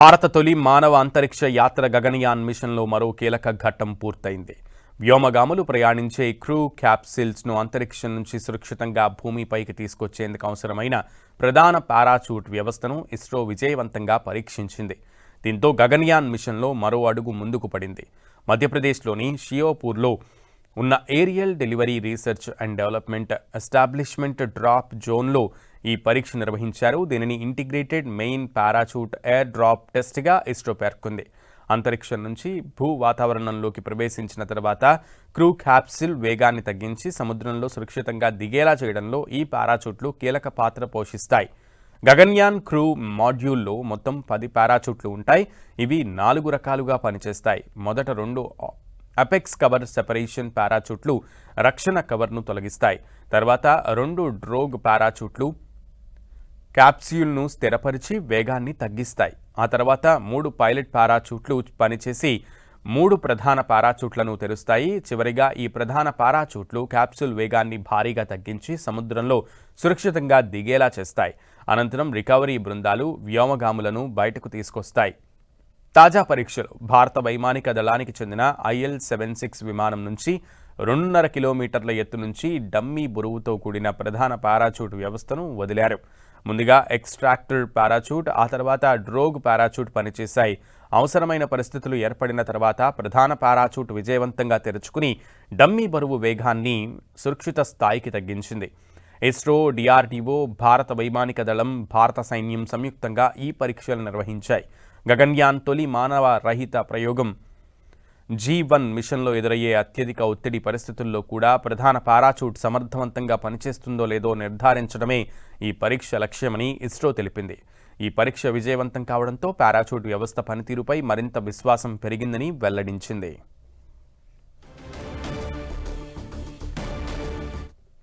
భారత తొలి మానవ అంతరిక్ష యాత్ర గగనయాన్ మిషన్లో మరో కీలక ఘట్టం పూర్తయింది. వ్యోమగాములు ప్రయాణించే క్రూ క్యాప్సిల్స్ను అంతరిక్షం నుంచి సురక్షితంగా భూమిపైకి తీసుకొచ్చేందుకు అవసరమైన ప్రధాన పారాచూట్ వ్యవస్థను ఇస్రో విజయవంతంగా పరీక్షించింది. దీంతో గగనయాన్ మిషన్లో మరో అడుగు ముందుకు పడింది. మధ్యప్రదేశ్లోని షియోపూర్లో ఉన్న aerial delivery research and development establishment drop జోన్లో ఈ పరీక్ష నిర్వహించారు. దీనిని integrated main parachute air drop టెస్ట్గా ఇస్రో పేర్కొంది. అంతరిక్షం నుంచి భూ వాతావరణంలోకి ప్రవేశించిన తర్వాత క్రూ క్యాప్సిల్ వేగాన్ని తగ్గించి సముద్రంలో సురక్షితంగా దిగేలా చేయడంలో ఈ పారాచూట్లు కీలక పాత్ర పోషిస్తాయి. గగన్యాన్ క్రూ మాడ్యూల్లో మొత్తం 10 పారాచూట్లు ఉంటాయి. ఇవి 4 రకాలుగా పనిచేస్తాయి. మొదట 2 అపెక్స్ కవర్ సెపరేషన్ పారాచూట్లు రక్షణ కవర్ను తొలగిస్తాయి. తర్వాత 2 డ్రోగ్ పారాచూట్లు క్యాప్స్యూల్ను స్థిరపరిచి వేగాన్ని తగ్గిస్తాయి. ఆ తర్వాత 3 పైలట్ పారాచూట్లు పనిచేసి 3 ప్రధాన పారాచూట్లను తెరుస్తాయి. చివరిగా ఈ ప్రధాన పారాచూట్లు క్యాప్సూల్ వేగాన్ని భారీగా తగ్గించి సముద్రంలో సురక్షితంగా దిగేలా చేస్తాయి. అనంతరం రికవరీ బృందాలు వ్యోమగాములను బయటకు తీసుకొస్తాయి. తాజా పరీక్షలు భారత వైమానిక దళానికి చెందిన IL-76 విమానం నుంచి 2.5 కిలోమీటర్ల ఎత్తు నుంచి డమ్మీ బరువుతో కూడిన ప్రధాన పారాచూట్ వ్యవస్థను వదిలారు. ముందుగా ఎక్స్ట్రాక్టర్ పారాచూట్, ఆ తర్వాత డ్రోగ్ పారాచూట్ పనిచేశాయి. అవసరమైన పరిస్థితులు ఏర్పడిన తర్వాత ప్రధాన పారాచూట్ విజయవంతంగా తెరుచుకుని డమ్మీ బరువు వేగాన్ని సురక్షిత స్థాయికి తగ్గించింది. ఇస్రో, DRDO, భారత వైమానిక దళం, భారత సైన్యం సంయుక్తంగా ఈ పరీక్షలు నిర్వహించాయి. గగన్యాన్ తొలి మానవ రహిత ప్రయోగం G1 మిషన్లో ఎదురయ్యే అత్యధిక ఒత్తిడి పరిస్థితుల్లో కూడా ప్రధాన పారాచూట్ సమర్థవంతంగా పనిచేస్తుందో లేదో నిర్ధారించడమే ఈ పరీక్ష లక్ష్యమని ఇస్రో తెలిపింది. ఈ పరీక్ష విజయవంతం కావడంతో పారాచూట్ వ్యవస్థ పనితీరుపై మరింత విశ్వాసం పెరిగిందని వెల్లడించింది.